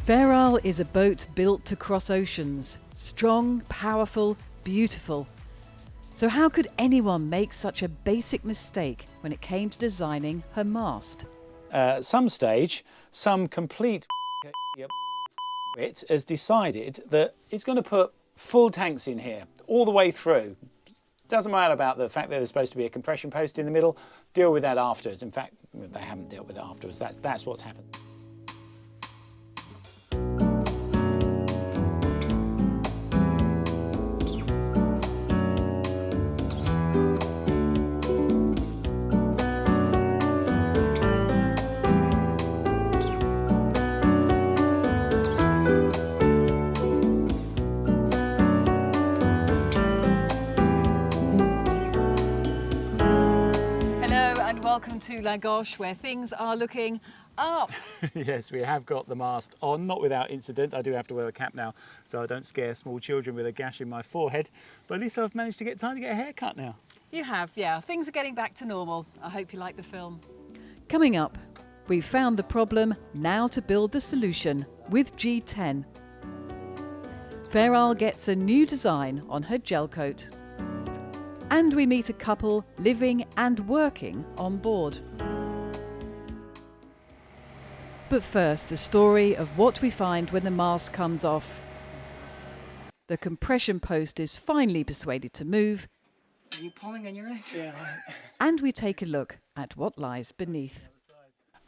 Feral is a boat built to cross oceans. Strong, powerful, beautiful. So how could anyone make such a basic mistake when it came to designing her mast? At some stage, some complete it has decided that it's going to put full tanks in here all the way through. Doesn't matter about the fact that there's supposed to be a compression post in the middle. Deal with that afterwards. In fact, they haven't dealt with it afterwards. That's what's happened. Welcome to Lagos, where things are looking up. Yes, we have got the mast on, not without incident. I do have to wear a cap now, so I don't scare small children with a gash in my forehead. But at least I've managed to get time to get a haircut now. You have, yeah. Things are getting back to normal. I hope you like the film. Coming up, we've found the problem, now to build the solution with G10. Feral gets a new design on her gel coat. And we meet a couple living and working on board. But first, the story of what we find when the mast comes off. The compression post is finally persuaded to move. Are you pulling on your edge? Yeah. And we take a look at what lies beneath.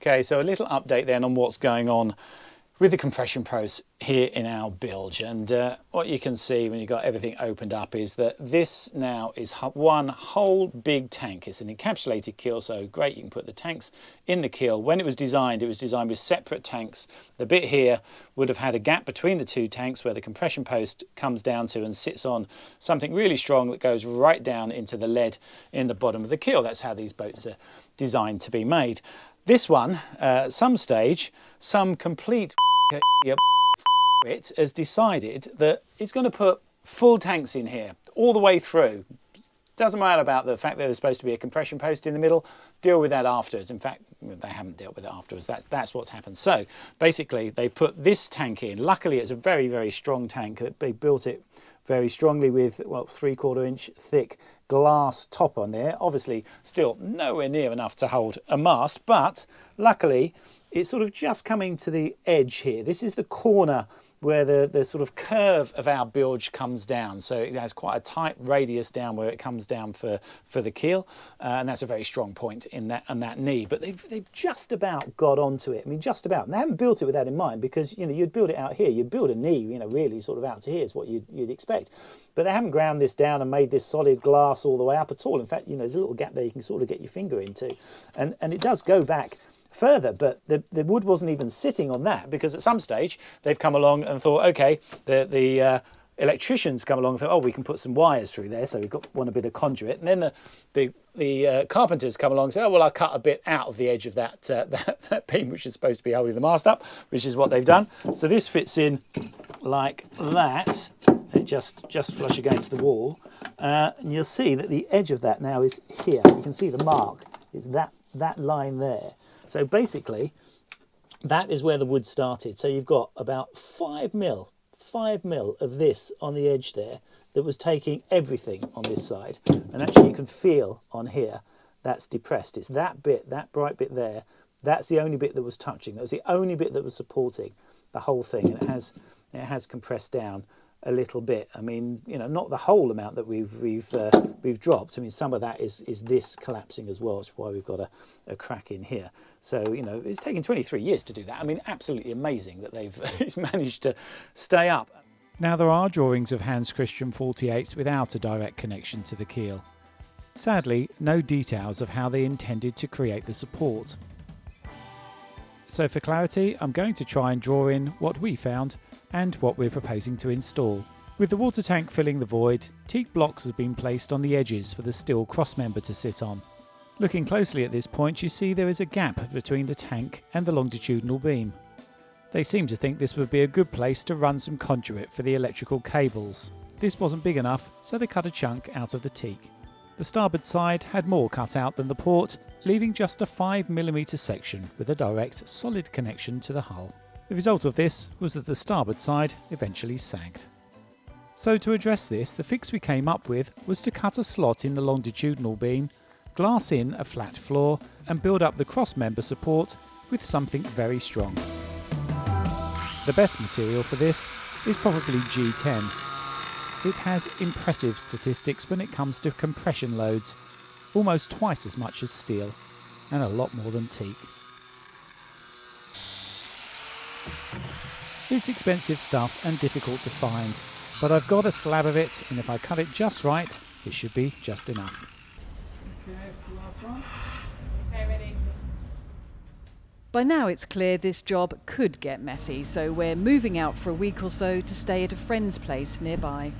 Okay, so a little update then on what's going on with the compression post here in our bilge. And what you can see when you've got everything opened up is that this now is one whole big tank. It's an encapsulated keel, so great, you can put the tanks in the keel. When it was designed with separate tanks. The bit here would have had a gap between the two tanks where the compression post comes down to and sits on something really strong that goes right down into the lead in the bottom of the keel. That's how these boats are designed to be made. This one, at some stage, some complete it has decided that it's going to put full tanks in here all the way through. Doesn't matter about the fact that there's supposed to be a compression post in the middle. Deal with that afterwards. In fact, they haven't dealt with it afterwards. That's what's happened. So basically, they put this tank in. Luckily, it's a very, very strong tank. They built it very strongly with, well, 3/4 inch thick glass top on there. Obviously, still nowhere near enough to hold a mast, but luckily, it's sort of just coming to the edge here. This is the corner where the sort of curve of our bilge comes down. So it has quite a tight radius down where it comes down for the keel. And that's a very strong point in that knee. But they've just about got onto it. I mean, just about. And they haven't built it with that in mind because, you'd build it out here. You'd build a knee, really sort of out to here is what you'd expect. But they haven't ground this down and made this solid glass all the way up at all. In fact, there's a little gap there you can sort of get your finger into. And it does go back further, but the wood wasn't even sitting on that because at some stage they've come along and thought, okay, the electricians come along and thought, oh, we can put some wires through there, so we've got a bit of conduit. And then the carpenters come along and say, oh, well, I'll cut a bit out of the edge of that beam which is supposed to be holding the mast up, which is what they've done. So this fits in like that, and just flush against the wall, and you'll see that the edge of that now is here. You can see the mark. It's that line there. So basically, that is where the wood started. So you've got about 5 mil of this on the edge there that was taking everything on this side. And actually you can feel on here that's depressed. It's that bit, that bright bit there. That's the only bit that was touching. That was the only bit that was supporting the whole thing. And it has compressed down a little bit. I mean, not the whole amount that we've dropped. I mean, some of that is this collapsing as well. That's why we've got a crack in here. So, it's taken 23 years to do that. I mean, absolutely amazing that it's managed to stay up. Now, there are drawings of Hans Christian 48s without a direct connection to the keel. Sadly, no details of how they intended to create the support. So for clarity, I'm going to try and draw in what we found and what we're proposing to install. With the water tank filling the void, teak blocks have been placed on the edges for the steel crossmember to sit on. Looking closely at this point, you see there is a gap between the tank and the longitudinal beam. They seem to think this would be a good place to run some conduit for the electrical cables. This wasn't big enough, so they cut a chunk out of the teak. The starboard side had more cut out than the port, leaving just a 5mm section with a direct solid connection to the hull. The result of this was that the starboard side eventually sagged. So to address this, the fix we came up with was to cut a slot in the longitudinal beam, glass in a flat floor and build up the crossmember support with something very strong. The best material for this is probably G10. It has impressive statistics when it comes to compression loads, almost twice as much as steel, and a lot more than teak. It's expensive stuff and difficult to find, but I've got a slab of it, and if I cut it just right, it should be just enough. Okay, that's the last one. Okay, ready. By now it's clear this job could get messy, so we're moving out for a week or so to stay at a friend's place nearby.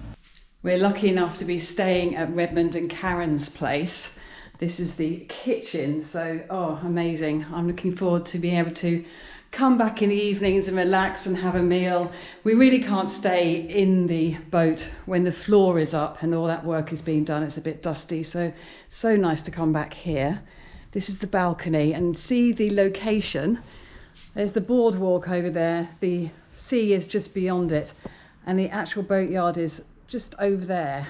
We're lucky enough to be staying at Redmond and Karen's place. This is the kitchen, so amazing. I'm looking forward to being able to come back in the evenings and relax and have a meal. We really can't stay in the boat when the floor is up and all that work is being done. It's a bit dusty, so nice to come back here. This is the balcony, and see the location. There's the boardwalk over there, the sea is just beyond it, and the actual boatyard is just over there,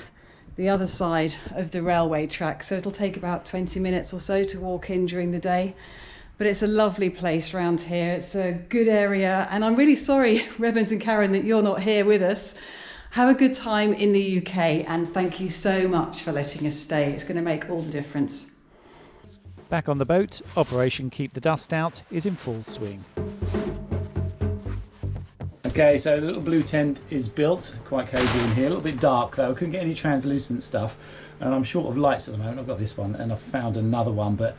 the other side of the railway track. So it'll take about 20 minutes or so to walk in during the day. But it's a lovely place around here. It's a good area, and I'm really sorry, Redmond and Karen, that you're not here with us. Have a good time in the UK, and thank you so much for letting us stay. It's going to make all the difference. Back on the boat, Operation Keep the Dust Out is in full swing. Okay, so the little blue tent is built, quite cosy in here, a little bit dark though, couldn't get any translucent stuff, and I'm short of lights at the moment. I've got this one and I've found another one, but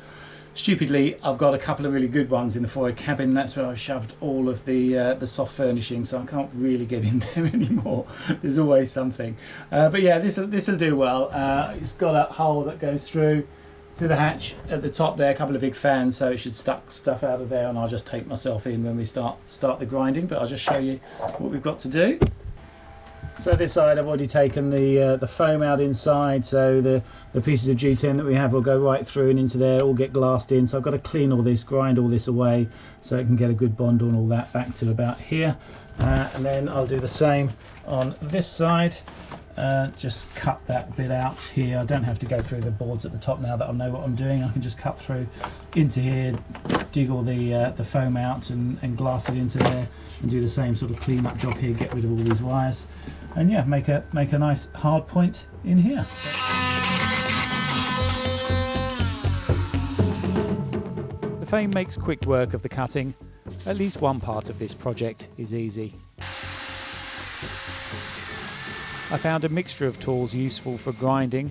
stupidly I've got a couple of really good ones in the forward cabin. That's where I've shoved all of the soft furnishing, so I can't really get in there anymore. There's always something, but yeah, this'll do well. It's got a hole that goes through to the hatch at the top there, a couple of big fans, so it should suck stuff out of there, and I'll just take myself in when we start the grinding. But I'll just show you what we've got to do. So this side I've already taken the foam out inside, so the pieces of G10 that we have will go right through and into there, all get glassed in. So I've got to clean all this, grind all this away, so it can get a good bond on all that back to about here, and then I'll do the same on this side. Just cut that bit out here. I don't have to go through the boards at the top now that I know what I'm doing. I can just cut through into here, dig all the foam out and glass it into there, and do the same sort of clean up job here, get rid of all these wires, and yeah, make a nice hard point in here. The frame makes quick work of the cutting. At least one part of this project is easy. I found a mixture of tools useful for grinding,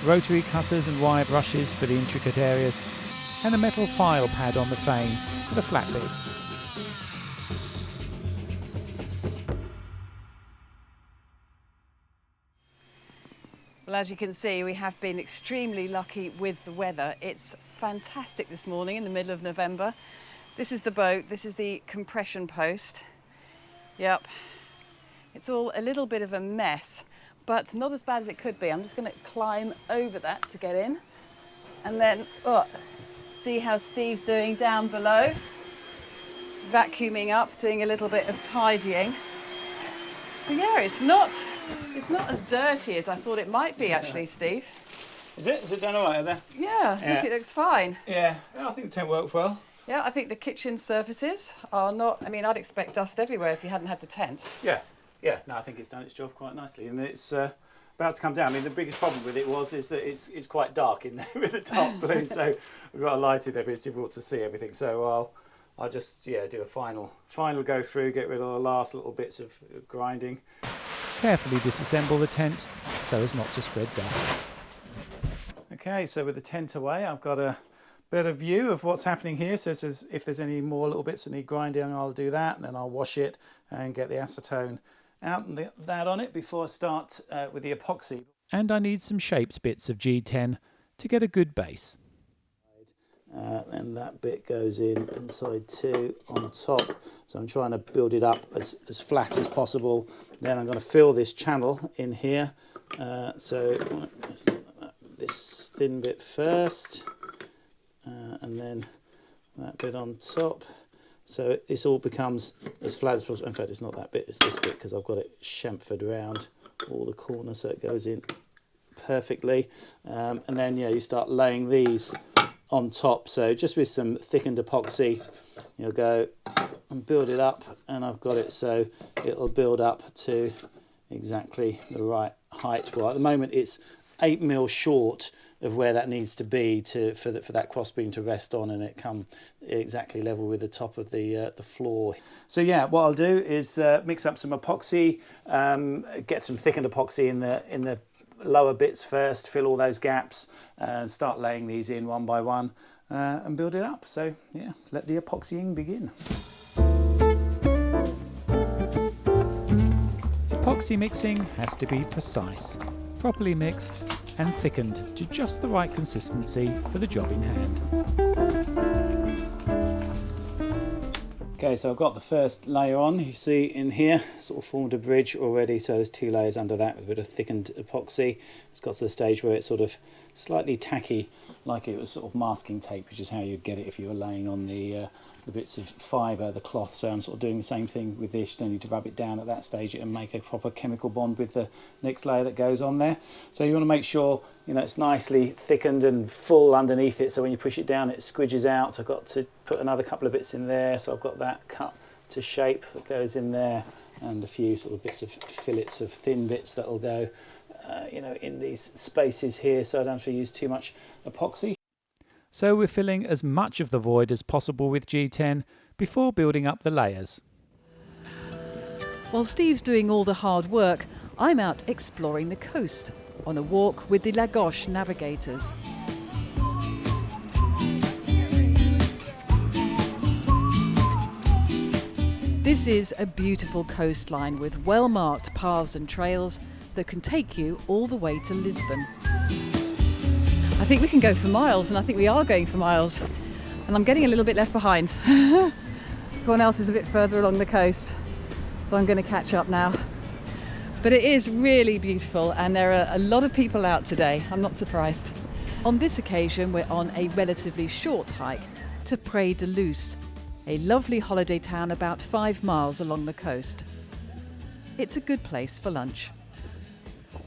rotary cutters and wire brushes for the intricate areas, and a metal file pad on the frame for the flat bits. Well, as you can see, we have been extremely lucky with the weather. It's fantastic this morning in the middle of November. This is the boat, this is the compression post. Yep, it's all a little bit of a mess, but not as bad as it could be. I'm just going to climb over that to get in, and then see how Steve's doing down below, vacuuming up, doing a little bit of tidying. But yeah, it's not as dirty as I thought it might be, actually, Steve. Is it? Is it done all right there? Yeah, I think it looks fine. Yeah, I think the tent worked well. Yeah, I think the kitchen surfaces are not, I mean, I'd expect dust everywhere if you hadn't had the tent. Yeah, no, I think it's done its job quite nicely, and it's about to come down. I mean, the biggest problem with it is that it's quite dark in there with the top blue, so we've got a light in there, but it's difficult to see everything. So I'll just do a final go through, get rid of the last little bits of grinding. Carefully disassemble the tent so as not to spread dust. Okay, so with the tent away, I've got a better view of what's happening here. So if there's any more little bits that need grinding, I'll do that, and then I'll wash it and get the acetone out and that on it before I start with the epoxy. And I need some shaped bits of G10 to get a good base. And that bit goes inside too on top. So I'm trying to build it up as flat as possible. Then I'm going to fill this channel in here. So this thin bit first, and then that bit on top. So this all becomes as flat as possible. In fact, it's not that bit, it's this bit, because I've got it chamfered around all the corners so it goes in perfectly. And then, yeah, you start laying these on top. So just with some thickened epoxy, you'll go and build it up, and I've got it so it'll build up to exactly the right height. Well, at the moment it's 8mm short of where that needs to be for that crossbeam to rest on, and it come exactly level with the top of the floor. So yeah, what I'll do is mix up some epoxy, get some thickened epoxy in the lower bits first, fill all those gaps, and start laying these in one by one and build it up. So yeah, let the epoxying begin. Epoxy mixing has to be precise, properly mixed and thickened to just the right consistency for the job in hand. Okay, so I've got the first layer on. You see in here, sort of formed a bridge already, so there's 2 layers under that with a bit of thickened epoxy. It's got to the stage where it's sort of slightly tacky, like it was sort of masking tape, which is how you'd get it if you were laying on the bits of fibre, the cloth. So I'm sort of doing the same thing with this. You don't need to rub it down at that stage and make a proper chemical bond with the next layer that goes on there. So you want to make sure, you know, it's nicely thickened and full underneath it, so when you push it down it squidges out. So I've got to put another couple of bits in there, so I've got that cut to shape that goes in there, and a few sort of bits of fillets of thin bits that'll go you know, in these spaces here, so I don't have to use too much epoxy. So we're filling as much of the void as possible with G10 before building up the layers. While Steve's doing all the hard work, I'm out exploring the coast on a walk with the Lagos navigators. This is a beautiful coastline with well-marked paths and trails that can take you all the way to Lisbon. I think we can go for miles, and I think we are going for miles. And I'm getting a little bit left behind. Everyone else is a bit further along the coast, so I'm going to catch up now. But it is really beautiful, and there are a lot of people out today. I'm not surprised. On this occasion, we're on a relatively short hike to Pré de Luz, a lovely holiday town about 5 miles along the coast. It's a good place for lunch.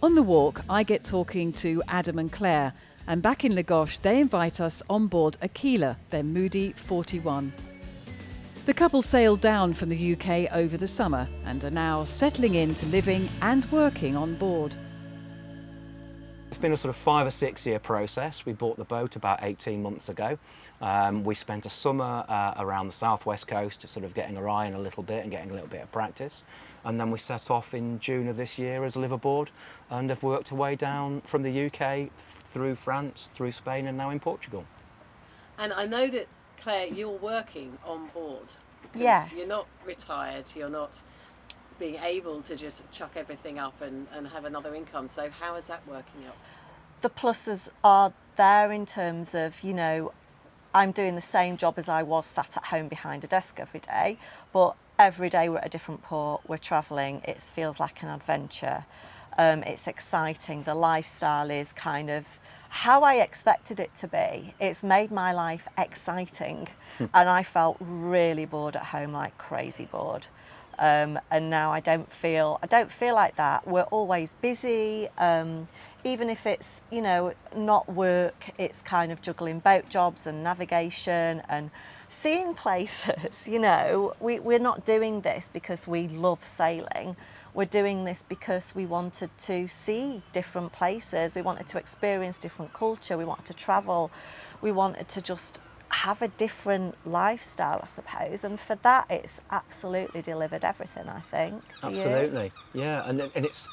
On the walk, I get talking to Adam and Claire, and back in Lagos, they invite us on board Aquila, their Moody 41. The couple sailed down from the UK over the summer and are now settling into living and working on board. It's been a sort of 5 or 6 year process. We bought the boat about 18 months ago. We spent a summer around the southwest coast, just sort of getting our eye in a little bit and getting a little bit of practice. And then we set off in June of this year as a liveaboard and have worked our way down from the UK through France, through Spain, and now in Portugal. And I know that, Claire, you're working on board. Yes. You're not retired, you're not being able to just chuck everything up and have another income. So how is that working out? The pluses are there in terms of, you know, I'm doing the same job as I was sat at home behind a desk every day, but every day we're at a different port, we're travelling, it feels like an adventure. It's exciting, the lifestyle is kind of how I expected it to be. It's made my life exciting and I felt really bored at home, like crazy bored. And now I don't feel like that. We're always busy, even if it's, you know, not work, it's kind of juggling boat jobs and navigation and seeing places. You know, we're not doing this because we love sailing. We're doing this because we wanted to see different places, we wanted to experience different culture, we wanted to travel, we wanted to just have a different lifestyle, I suppose, and for that it's absolutely delivered everything, I think. Absolutely, yeah, and it's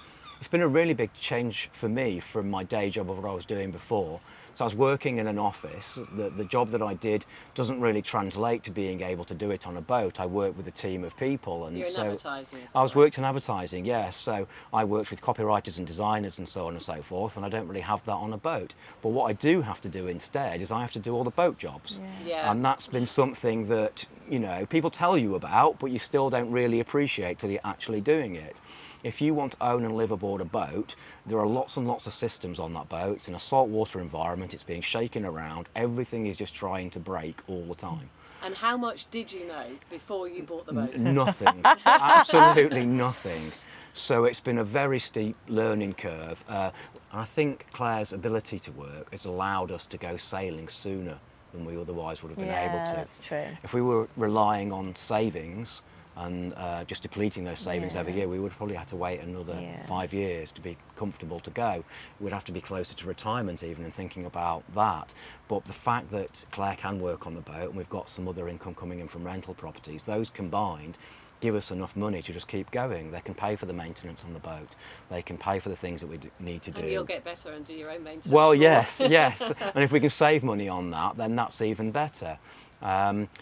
been a really big change for me from my day job of what I was doing before. So I was working in an office. The job that I did doesn't really translate to being able to do it on a boat. I work with a team of people, and You're in so advertising, is that I was right? worked in advertising, yes. So I worked with copywriters and designers and so on and so forth, and I don't really have that on a boat. But what I do have to do instead is I have to do all the boat jobs. Yeah. And that's been something that, you know, people tell you about, but you still don't really appreciate till you're actually doing it. If you want to own and live aboard a boat, there are lots and lots of systems on that boat. It's in a saltwater environment, it's being shaken around, everything is just trying to break all the time. And how much did you know before you bought the boat? Nothing, absolutely nothing. So it's been a very steep learning curve. I think Claire's ability to work has allowed us to go sailing sooner than we otherwise would have been able to. Yeah, that's true. If we were relying on savings and just depleting those savings every year, we would probably have to wait another 5 years to be comfortable to go. We'd have to be closer to retirement even and thinking about that. But the fact that Claire can work on the boat and we've got some other income coming in from rental properties, those combined give us enough money to just keep going. They can pay for the maintenance on the boat. They can pay for the things that we need to do. And you'll get better and do your own maintenance. Well, yes. And if we can save money on that, then that's even better.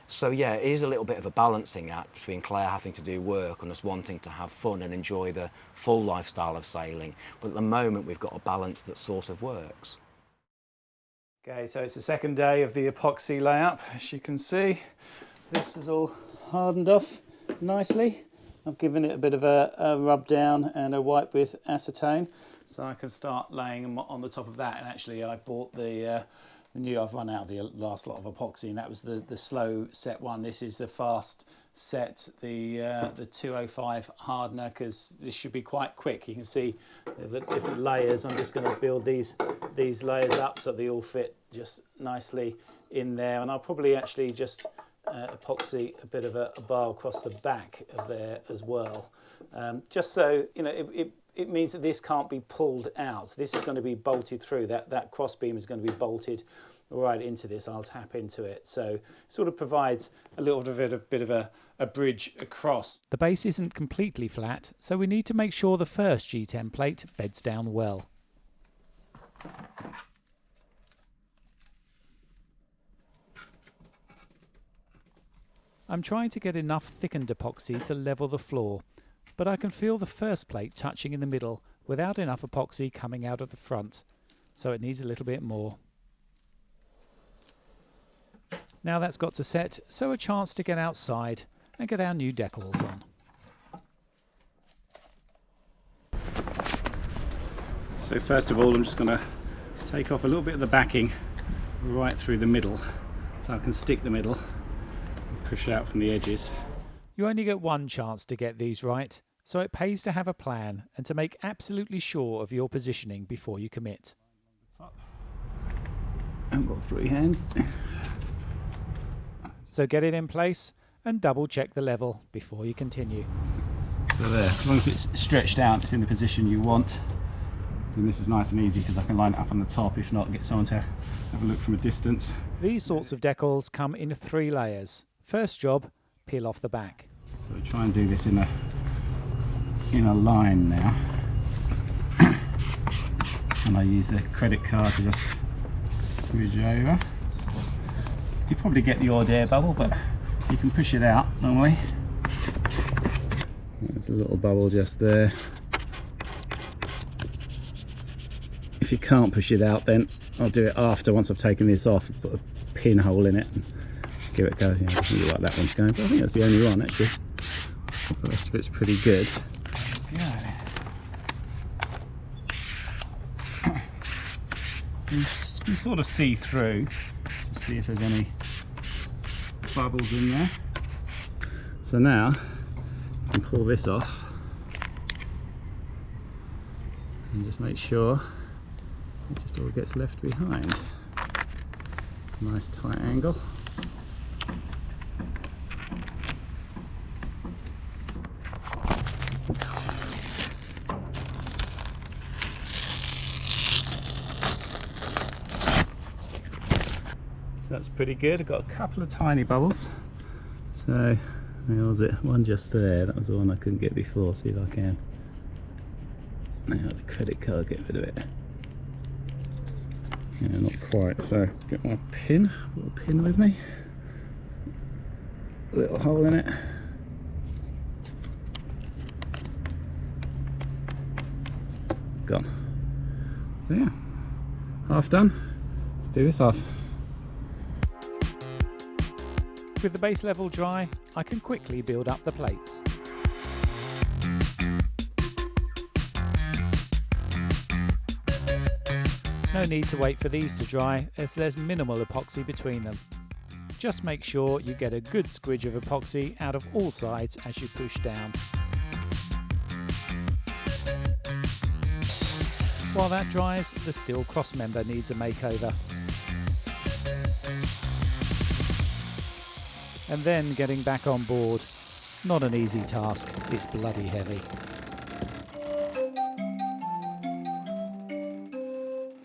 So yeah, it is a little bit of a balancing act between Claire having to do work and us wanting to have fun and enjoy the full lifestyle of sailing. But at the moment, we've got a balance that sort of works. Okay, so it's the second day of the epoxy layup. As you can see, this is all hardened off nicely. I've given it a bit of a rub down and a wipe with acetone, so I can start laying them on the top of that. And actually, I've bought the I've run out of the last lot of epoxy, and that was the slow set one. This is the fast set, the 205 hardener, because this should be quite quick. You can see the different layers. I'm just going to build these layers up so they all fit just nicely in there, and I'll probably actually just epoxy a bit of a bar across the back of there as well, just so you know it means that this can't be pulled out. This is going to be bolted through. That cross beam is going to be bolted right into this. I'll tap into it, so it sort of provides a little bit of a bridge across. The base isn't completely flat, so we need to make sure the first G10 plate beds down well. I'm trying to get enough thickened epoxy to level the floor, but I can feel the first plate touching in the middle without enough epoxy coming out of the front, so it needs a little bit more. Now that's got to set, so a chance to get outside and get our new decals on. So first of all, I'm just going to take off a little bit of the backing right through the middle, so I can stick the middle and push out from the edges. You only get one chance to get these right, so it pays to have a plan and to make absolutely sure of your positioning before you commit. I've got three hands. So get it in place and double check the level before you continue. So there, as long as it's stretched out, it's in the position you want. And this is nice and easy because I can line it up on the top, if not get someone to have a look from a distance. These sorts of decals come in 3 layers. First job, peel off the back. So we try and do this in a line now. And I use the credit card to just smudge over. You probably get the odd air bubble, but you can push it out normally. There's a little bubble just there. If you can't push it out, then I'll do it after, once I've taken this off, put a pinhole in it and give it a go. Yeah, see like that one's going, but I think that's the only one actually. The rest of it's pretty good. Yeah. You can sort of see through to see if there's any bubbles in there. So now you can pull this off and just make sure it just all gets left behind. Nice tight angle. That's pretty good. I've got a couple of tiny bubbles. So where was it? One just there. That was the one I couldn't get before. See if I can. Now the credit card, get rid of it. Yeah, not quite. So get my pin. Got a pin with me. A little hole in it. Gone. So yeah, half done. Let's do this half. With the base level dry, I can quickly build up the plates. No need to wait for these to dry as there's minimal epoxy between them. Just make sure you get a good squidge of epoxy out of all sides as you push down. While that dries, the steel crossmember needs a makeover. And then getting back on board. Not an easy task, it's bloody heavy.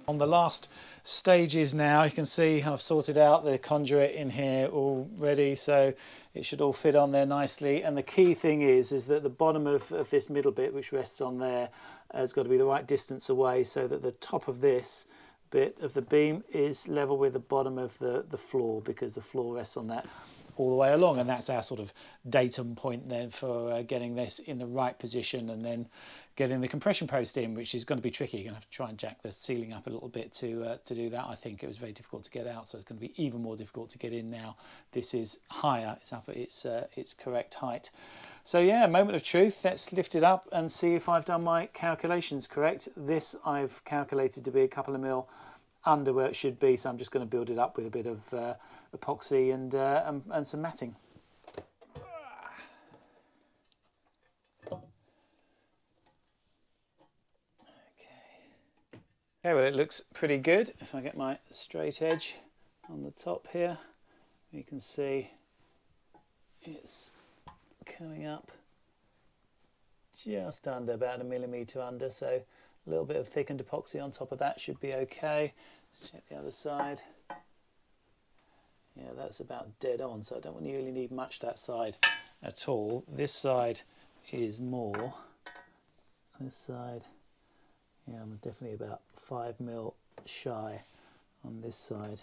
On the last stages now, you can see I've sorted out the conduit in here all ready, so it should all fit on there nicely. And the key thing is that the bottom of this middle bit, which rests on there, has got to be the right distance away so that the top of this bit of the beam is level with the bottom of the floor, because the floor rests on that all the way along, and that's our sort of datum point then for getting this in the right position and then getting the compression post in, which is going to be tricky. You're going to have to try and jack the ceiling up a little bit to do that. I think it was very difficult to get out, so it's going to be even more difficult to get in now. This is higher, it's up at its correct height. So yeah, moment of truth. Let's lift it up and see if I've done my calculations correct. This I've calculated to be a couple of mil under where it should be, so I'm just going to build it up with a bit of epoxy and some matting. Okay, well, it looks pretty good. If I get my straight edge on the top here, you can see it's coming up just under, about 1 millimetre under, so a little bit of thickened epoxy on top of that should be okay. Let's check the other side. Yeah, that's about dead on, so I don't really need much that side at all. This side is more. This side, yeah, I'm definitely about 5 mil shy on this side.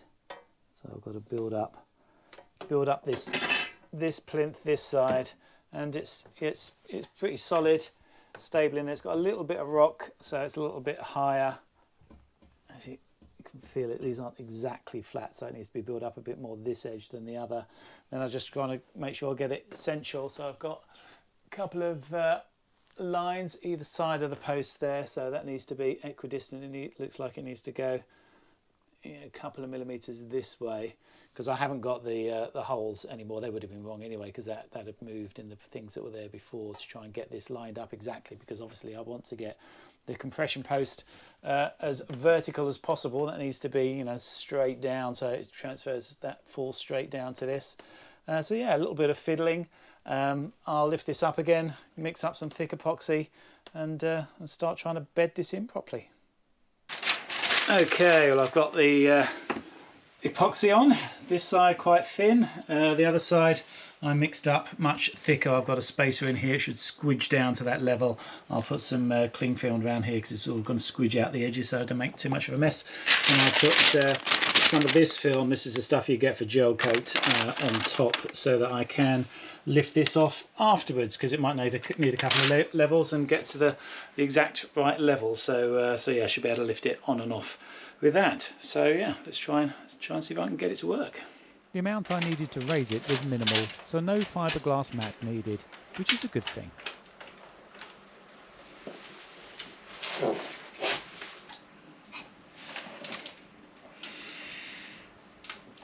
So I've got to build up this plinth this side, and it's pretty solid, stable in there. It's got a little bit of rock, so it's a little bit higher. As you can feel it, these aren't exactly flat, so it needs to be built up a bit more this edge than the other. Then I just want to make sure I get it central, so I've got a couple of lines either side of the post there, so that needs to be equidistant, and it looks like it needs to go a couple of millimeters this way, because I haven't got the holes anymore. They would have been wrong anyway, because that had moved in the things that were there before, to try and get this lined up exactly, because obviously I want to get the compression post as vertical as possible. That needs to be, you know, straight down, so it transfers, that falls straight down to this. So yeah, a little bit of fiddling. I'll lift this up again, mix up some thick epoxy, and start trying to bed this in properly. Okay, well, I've got the epoxy on, this side quite thin, the other side I mixed up much thicker. I've got a spacer in here, it should squidge down to that level. I'll put some cling film around here because it's all going to squidge out the edges so I don't make too much of a mess. And I'll put some of this film, this is the stuff you get for gel coat, on top, so that I can lift this off afterwards, because it might need a couple of levels and get to the exact right level. So yeah, I should be able to lift it on and off with that. So yeah, let's try and see if I can get it to work. The amount I needed to raise it was minimal, so no fiberglass mat needed, which is a good thing.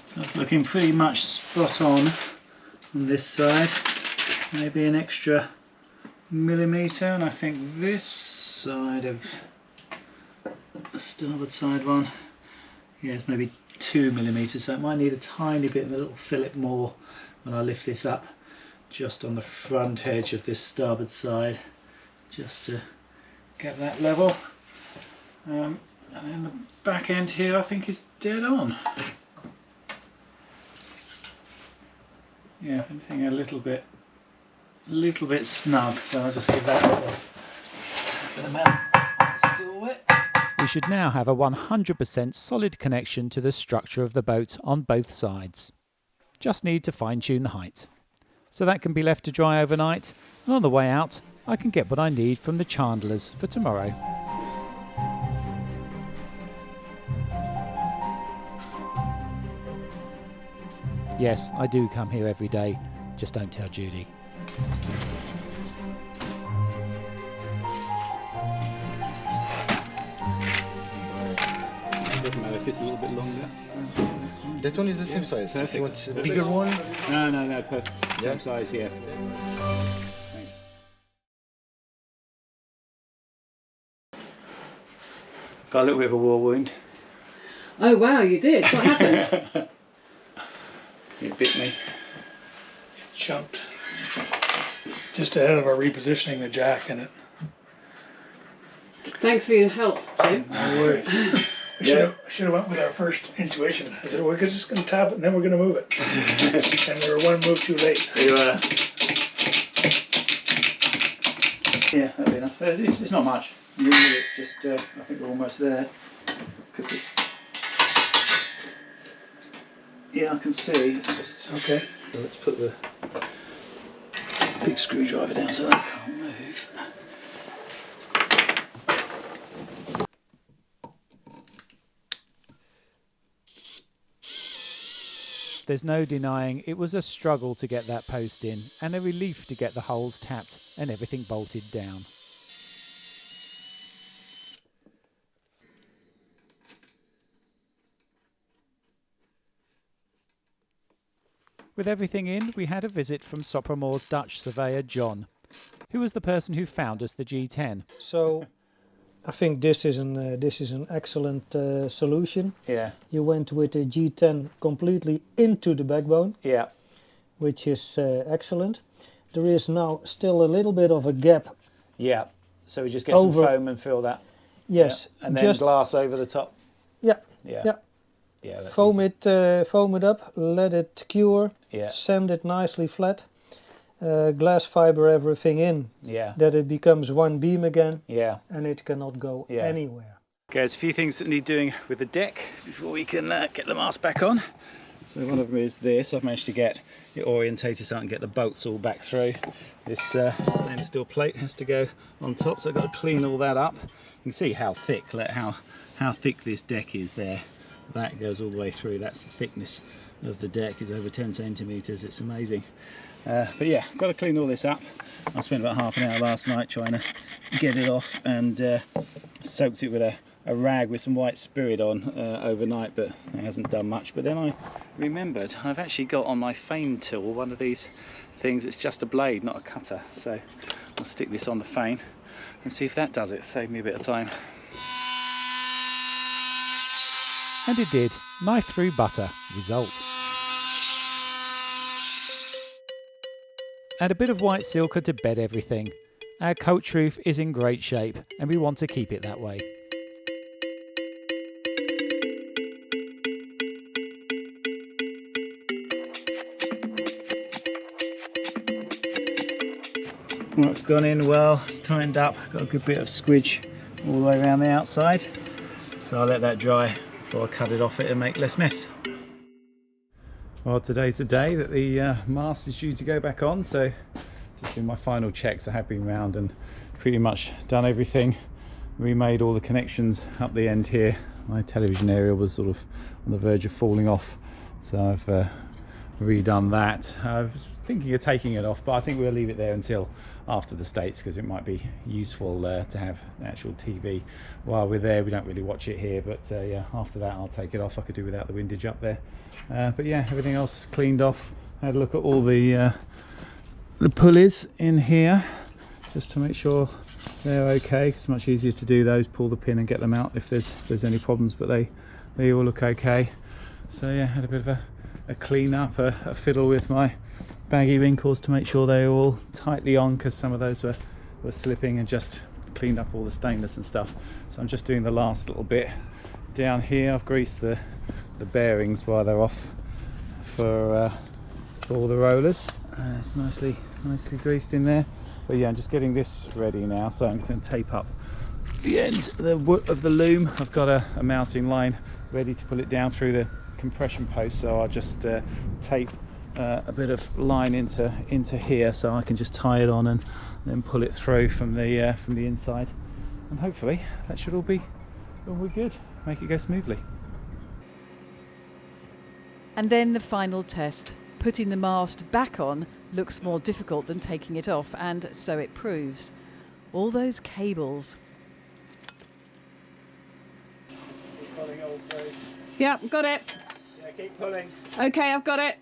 So it's looking pretty much spot on this side, maybe an extra millimetre, and I think this side of the starboard side one, yeah, it's maybe 2 millimetres, so it might need a tiny bit of a little fillet more when I lift this up, just on the front edge of this starboard side, just to get that level. And then the back end here I think is dead on. Yeah, anything a little bit snug, so I'll just give that a little tap of the man. Still wet. We should now have a 100% solid connection to the structure of the boat on both sides. Just need to fine tune the height. So that can be left to dry overnight, and on the way out I can get what I need from the chandlers for tomorrow. Yes, I do come here every day, just don't tell Judy. it's a little bit longer. That's fine. That one is the same size. Perfect. If you want a bigger one, No, perfect. Yeah. Same size, yeah. Thanks. Got a little bit of a war wound. Oh wow, you did. What happened? It bit me. Jumped just ahead of our repositioning the jack in it. Thanks for your help, Jim. No worries. We should have went with our first intuition. I said, we're just going to tap it and then we're going to move it. And we were one move too late. You, yeah, that'll be enough. It's not much. Really, it's just, I think we're almost there. Because it's... Yeah, I can see. It's just... Okay. So let's put the big screwdriver down so that can't move. There's no denying it was a struggle to get that post in, and a relief to get the holes tapped and everything bolted down. With everything in, we had a visit from Sopramore's Dutch surveyor John, who was the person who found us the G10. So I think this is an excellent solution. Yeah. You went with the G10 completely into the backbone, Yeah. which is excellent. There is now still a little bit of a gap. Yeah. So we just get some foam and fill that. Yes. Yeah. And then just glass over the top. Yeah. Yeah. Yeah. Yeah. That's Foam easy. foam it up, let it cure, Yeah. sand it nicely flat, glass fiber everything in, Yeah. that it becomes one beam again, Yeah. and it cannot go Yeah. anywhere. Okay, there's a few things that need doing with the deck before we can get the mast back on. So one of them is this. I've managed to get it orientated so I can get the bolts all back through. This stainless steel plate has to go on top, so I've got to clean all that up. You can see how thick, like how thick this deck is there. That goes all the way through. That's the thickness of the deck, is over 10 centimeters. It's amazing. But yeah, got to clean all this up. I spent about half an hour last night trying to get it off, and soaked it with a rag with some white spirit on overnight, but it hasn't done much. But then I remembered I've actually got on my fane tool one of these things. It's just a blade, not a cutter, so I'll stick this on the fane and see if that does it. Save me a bit of time. And it did. Knife through butter. Result. Add a bit of white silker to bed everything. Our coach roof is in great shape, and we want to keep it that way. Well, it's gone in well, it's tightened up, got a good bit of squidge all the way around the outside. So I'll let that dry before I cut it off it and make less mess. Well, today's the day that the mast is due to go back on, so just doing my final checks. I have been round and pretty much done everything. Remade all the connections up the end here. My television area was sort of on the verge of falling off, so I've redone that. I was thinking of taking it off, but I think we'll leave it there until after the States, because it might be useful to have an actual TV while we're there. We don't really watch it here, but yeah, after that I'll take it off. I could do without the windage up there, but yeah, everything else cleaned off. I had a look at all the pulleys in here just to make sure they're okay. It's much easier to do those, pull the pin and get them out if there's any problems, but they all look okay. So yeah, had a bit of a clean up, a fiddle with my baggy wrinkles to make sure they were all tightly on, because some of those were slipping, and just cleaned up all the stainless and stuff. So I'm just doing the last little bit down here. I've greased the bearings while they're off for all the rollers. It's nicely greased in there. But yeah, I'm just getting this ready now, so I'm going to tape up the end of the loom. I've got a mounting line ready to pull it down through the compression post, so I'll just tape a bit of line into here, so I can just tie it on and then pull it through from the inside, and hopefully that should all be good, make it go smoothly. And then the final test. Putting the mast back on looks more difficult than taking it off, and so it proves. All those cables. Cutting old Yep, got it. Yeah, keep pulling. Okay, I've got it.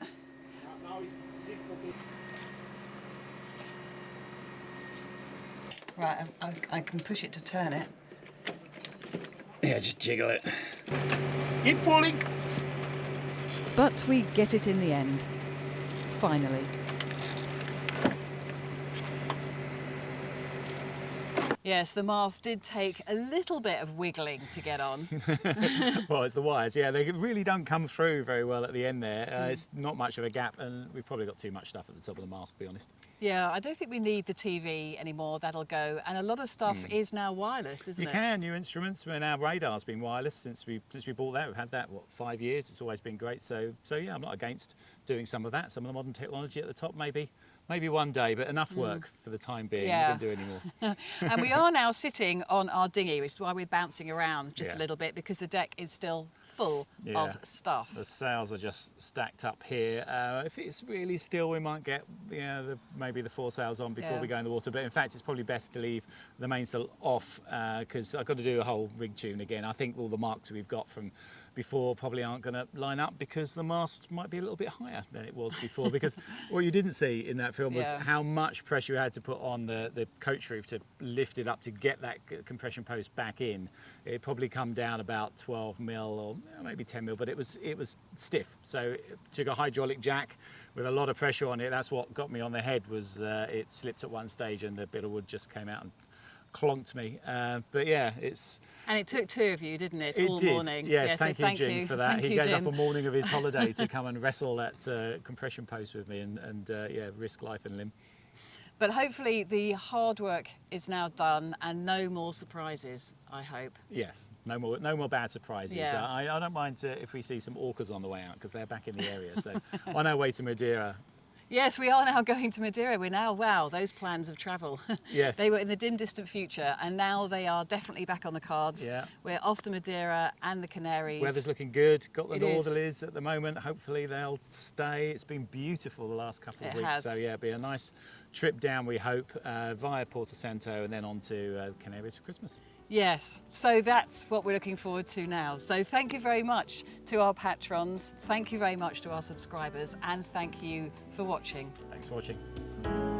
Right, I can push it to turn it. Yeah, just jiggle it. Keep pulling. But we get it in the end. Finally. Yes, the mast did take a little bit of wiggling to get on. Well, it's the wires. Yeah, they really don't come through very well at the end there. It's not much of a gap, and we've probably got too much stuff at the top of the mast, to be honest. Yeah, I don't think we need the TV anymore. That'll go. And a lot of stuff is now wireless, isn't it? You can, new instruments. I mean, our radar's been wireless since we bought that. We've had that, what, 5 years? It's always been great. So yeah, I'm not against doing some of that. Some of the modern technology at the top, maybe one day, but enough work for the time being. Yeah. We can do anymore. And we are now sitting on our dinghy, which is why we're bouncing around just Yeah. a little bit, because the deck is still full Yeah. of stuff. The sails are just stacked up here. If it's really still, we might get maybe the foresails on before Yeah. we go in the water. But in fact, it's probably best to leave the mainsail off because I've got to do a whole rig tune again. I think all the marks we've got from before probably aren't going to line up because the mast might be a little bit higher than it was before. Because what you didn't see in that film was Yeah. how much pressure you had to put on the coach roof to lift it up to get that compression post back in. It probably come down about 12 mil or maybe 10 mil, but it was stiff. So it took a hydraulic jack with a lot of pressure on it. That's what got me on the head. Was it slipped at one stage and the bit of wood just came out and clonked me. But yeah, it's. And it took two of you, didn't it, It all did. morning? Yes, Yeah, so thank you, Jim, for that. Thank He you, gave Jim. up a morning of his holiday to come and wrestle that compression post with me and risk life and limb. But hopefully the hard work is now done and no more surprises, I hope. Yes, no more bad surprises. Yeah. I don't mind if we see some orcas on the way out because they're back in the area. So on our way to Madeira. Yes, we are now going to Madeira. We're now, wow, those plans of travel. Yes. They were in the dim, distant future, and now they are definitely back on the cards. Yeah. We're off to Madeira and the Canaries. Weather's looking good. Got the It is. northerlies at the moment. Hopefully they'll stay. It's been beautiful the last couple of It weeks. has. So yeah, it'll be a nice trip down, we hope, via Porto Santo and then on to Canaries for Christmas. Yes, so that's what we're looking forward to now. So thank you very much to our patrons, thank you very much to our subscribers, and thank you for watching. Thanks for watching.